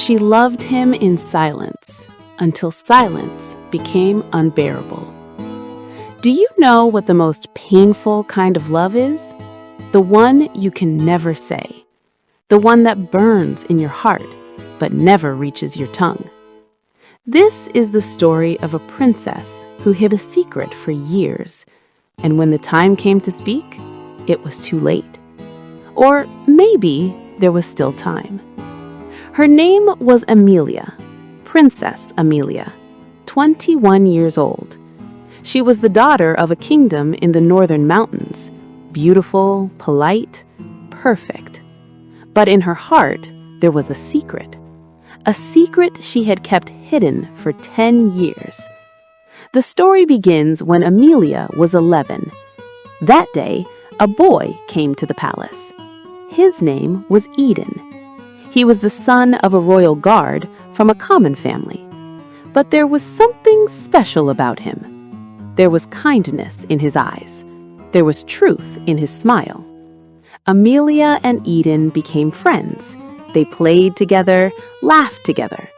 She loved him in silence until silence became unbearable. Do you know what the most painful kind of love is? The one you can never say. The one that burns in your heart but never reaches your tongue. This is the story of a princess who hid a secret for years, and when the time came to speak, it was too late. Or maybe there was still time. Her name was Amelia, Princess Amelia, 21 years old. She was the daughter of a kingdom in the northern mountains, beautiful, polite, perfect. But in her heart, there was a secret she had kept hidden for 10 years. The story begins when Amelia was 11. That day, a boy came to the palace. His name was Eden. He was the son of a royal guard from a common family. But there was something special about him. There was kindness in his eyes. There was truth in his smile. Amelia and Eden became friends. They played together, laughed together.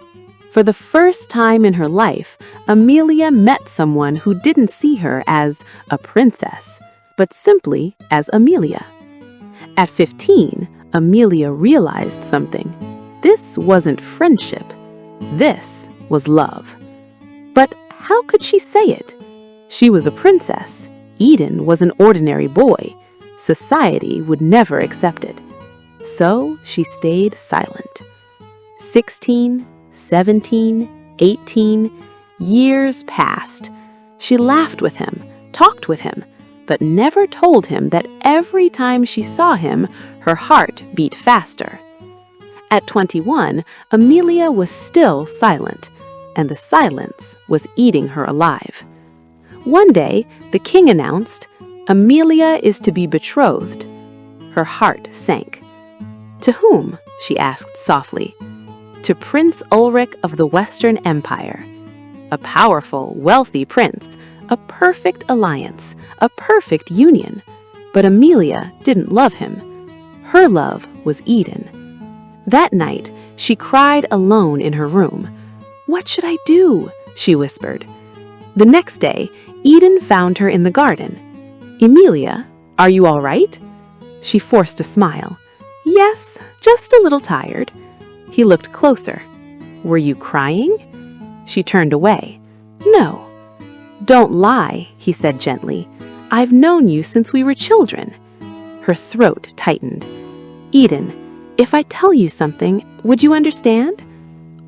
For the first time in her life, Amelia met someone who didn't see her as a princess, but simply as Amelia. At 15, Amelia realized something. This wasn't friendship. This was love. But how could she say it? She was a princess. Eden was an ordinary boy. Society would never accept it. So she stayed silent. 16, 17, 18, years passed. She laughed with him, talked with him, but never told him that every time she saw him, her heart beat faster. At 21, Amelia was still silent, and the silence was eating her alive. One day, the king announced, "Amelia is to be betrothed." Her heart sank. "To whom?" she asked softly. "To Prince Ulrich of the Western Empire." A powerful, wealthy prince, a perfect alliance, a perfect union. But Amelia didn't love him. Her love was Eden. That night, she cried alone in her room. "What should I do?" she whispered. The next day, Eden found her in the garden. "Amelia, are you all right?" She forced a smile. "Yes, just a little tired." He looked closer. "Were you crying?" She turned away. "No." "Don't lie," he said gently. "I've known you since we were children." Her throat tightened. "Eden, if I tell you something, would you understand?"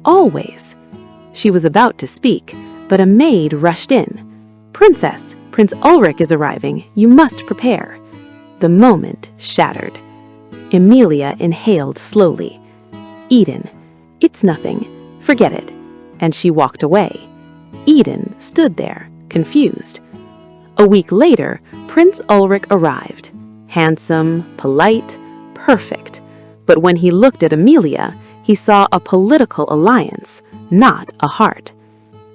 "Always." She was about to speak, but a maid rushed in. "Princess, Prince Ulrich is arriving. You must prepare." The moment shattered. Amelia inhaled slowly. "Eden, it's nothing. Forget it." And she walked away. Eden stood there, confused. A week later, Prince Ulrich arrived. Handsome, polite, perfect. But when he looked at Amelia, he saw a political alliance, not a heart.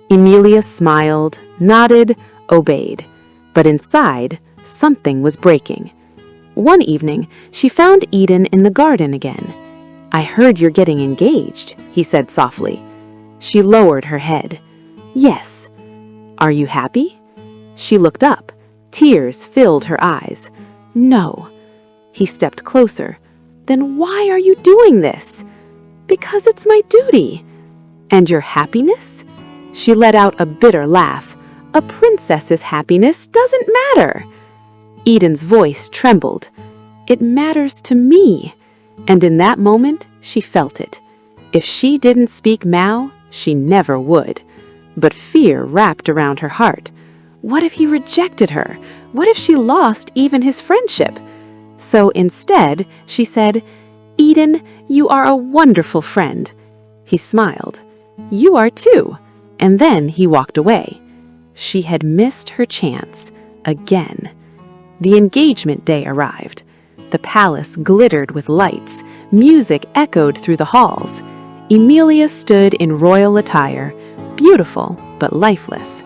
Amelia smiled, nodded, obeyed. But inside, something was breaking. One evening, she found Eden in the garden again. "I heard you're getting engaged," he said softly. She lowered her head. "Yes." "Are you happy?" She looked up. Tears filled her eyes. "No." He stepped closer. "Then why are you doing this?" "Because it's my duty." "And your happiness?" She let out a bitter laugh. "A princess's happiness doesn't matter." Eden's voice trembled. "It matters to me." And in that moment, she felt it. If she didn't speak now, she never would. But fear wrapped around her heart. What if he rejected her? What if she lost even his friendship? So instead, she said, "Eden, you are a wonderful friend." He smiled. "You are too." And then he walked away. She had missed her chance again. The engagement day arrived. The palace glittered with lights. Music echoed through the halls. Amelia stood in royal attire, beautiful but lifeless.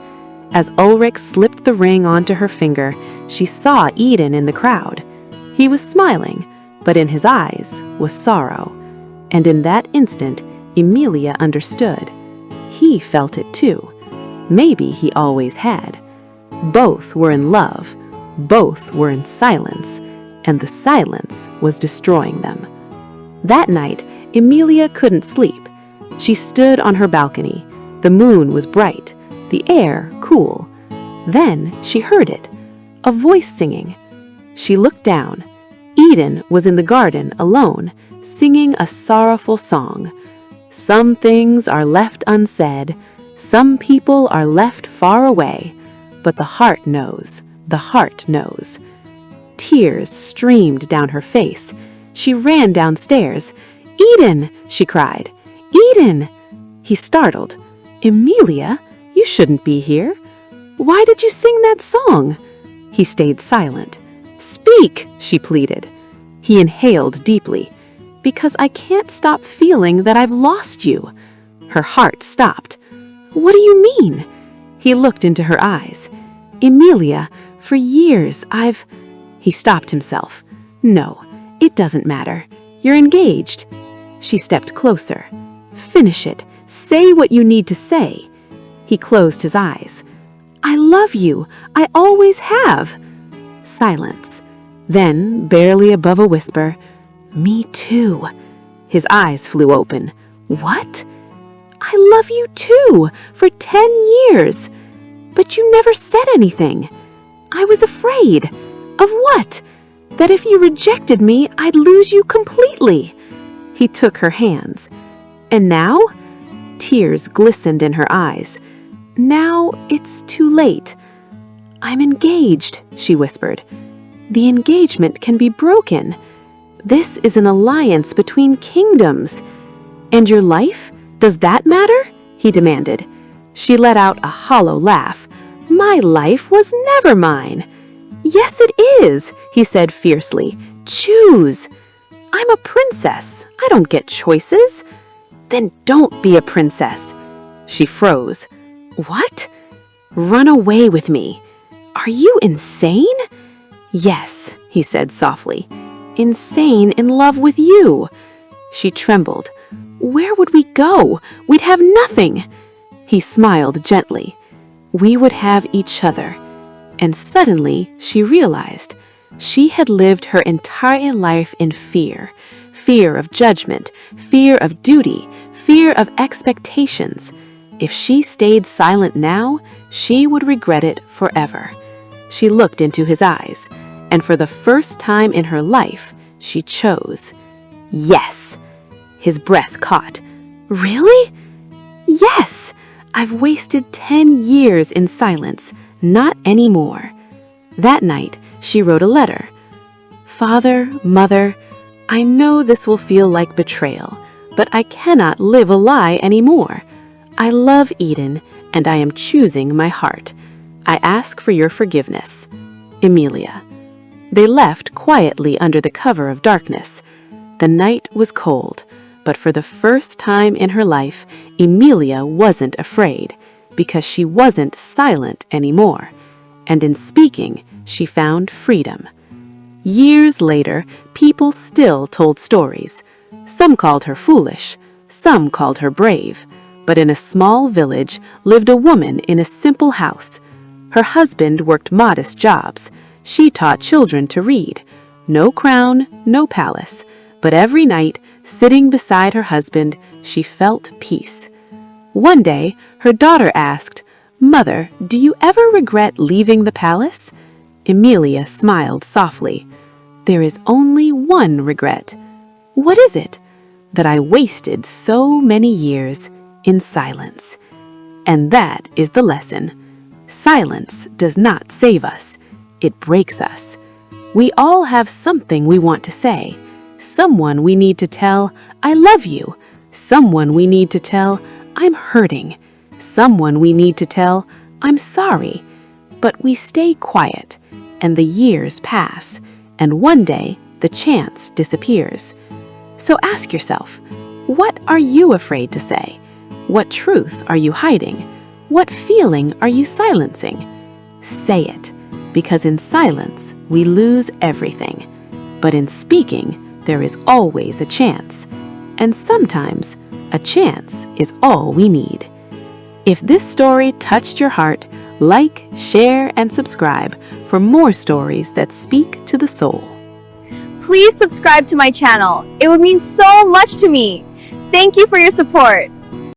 As Ulrich slipped the ring onto her finger, she saw Eden in the crowd. He was smiling, but in his eyes was sorrow. And in that instant, Emilia understood. He felt it too. Maybe he always had. Both were in love. Both were in silence, and the silence was destroying them. That night, Emilia couldn't sleep. She stood on her balcony. The moon was bright, the air cool. Then she heard it, a voice singing. She looked down. Eden was in the garden alone, singing a sorrowful song. Some things are left unsaid, some people are left far away, but the heart knows, the heart knows. Tears streamed down her face. She ran downstairs. "Eden!" she cried. "Eden!" He startled. "Emilia, you shouldn't be here. Why did you sing that song?" He stayed silent. "Speak," she pleaded. He inhaled deeply. "Because I can't stop feeling that I've lost you." Her heart stopped. "What do you mean?" He looked into her eyes. "Emilia, for years I've—" He stopped himself. "No, it doesn't matter. You're engaged." She stepped closer. "Finish it. Say what you need to say." He closed his eyes. "I love you. I always have." Silence. Then, barely above a whisper, "Me too." His eyes flew open. "What?" "I love you too, for 10 years. But you never said anything. I was afraid." "Of what?" "That if you rejected me, I'd lose you completely." He took her hands. "And now?" Tears glistened in her eyes. "Now it's too late." "I'm engaged," she whispered. "The engagement can be broken. This is an alliance between kingdoms." "And your life? Does that matter?" he demanded. She let out a hollow laugh. "My life was never mine." "Yes, it is," he said fiercely. "Choose." "I'm a princess. I don't get choices." "Then don't be a princess." She froze. "What?" "Run away with me." "Are you insane?" "Yes," he said softly. "Insane in love with you." She trembled. "Where would we go? We'd have nothing." He smiled gently. "We would have each other." And suddenly she realized she had lived her entire life in fear. Fear of judgment, fear of duty, fear of expectations. If she stayed silent now, she would regret it forever. She looked into his eyes, and for the first time in her life, she chose. Yes. His breath caught. "Really?" "Yes. I've wasted 10 years in silence. Not anymore." That night, she wrote a letter. "Father, Mother, I know this will feel like betrayal, but I cannot live a lie anymore. I love Eden, and I am choosing my heart. I ask for your forgiveness. Emilia." They left quietly under the cover of darkness. The night was cold, but for the first time in her life, Emilia wasn't afraid, because she wasn't silent anymore. And in speaking, she found freedom. Years later, people still told stories. Some called her foolish, some called her brave. But in a small village lived a woman in a simple house. Her husband worked modest jobs. She taught children to read. No crown, no palace. But every night, sitting beside her husband, she felt peace. One day, her daughter asked, "Mother, do you ever regret leaving the palace?" Emilia smiled softly. "There is only one regret." "What is it?" "That I wasted so many years in silence." And that is the lesson. Silence does not save us. It breaks us. We all have something we want to say. Someone we need to tell, "I love you." Someone we need to tell, "I'm hurting." Someone we need to tell, "I'm sorry." But we stay quiet, and the years pass, and one day the chance disappears. So ask yourself, what are you afraid to say? What truth are you hiding? What feeling are you silencing? Say it, because in silence we lose everything. But in speaking, there is always a chance. And sometimes a chance is all we need. If this story touched your heart, like, share, and subscribe for more stories that speak to the soul. Please subscribe to my channel. It would mean so much to me. Thank you for your support.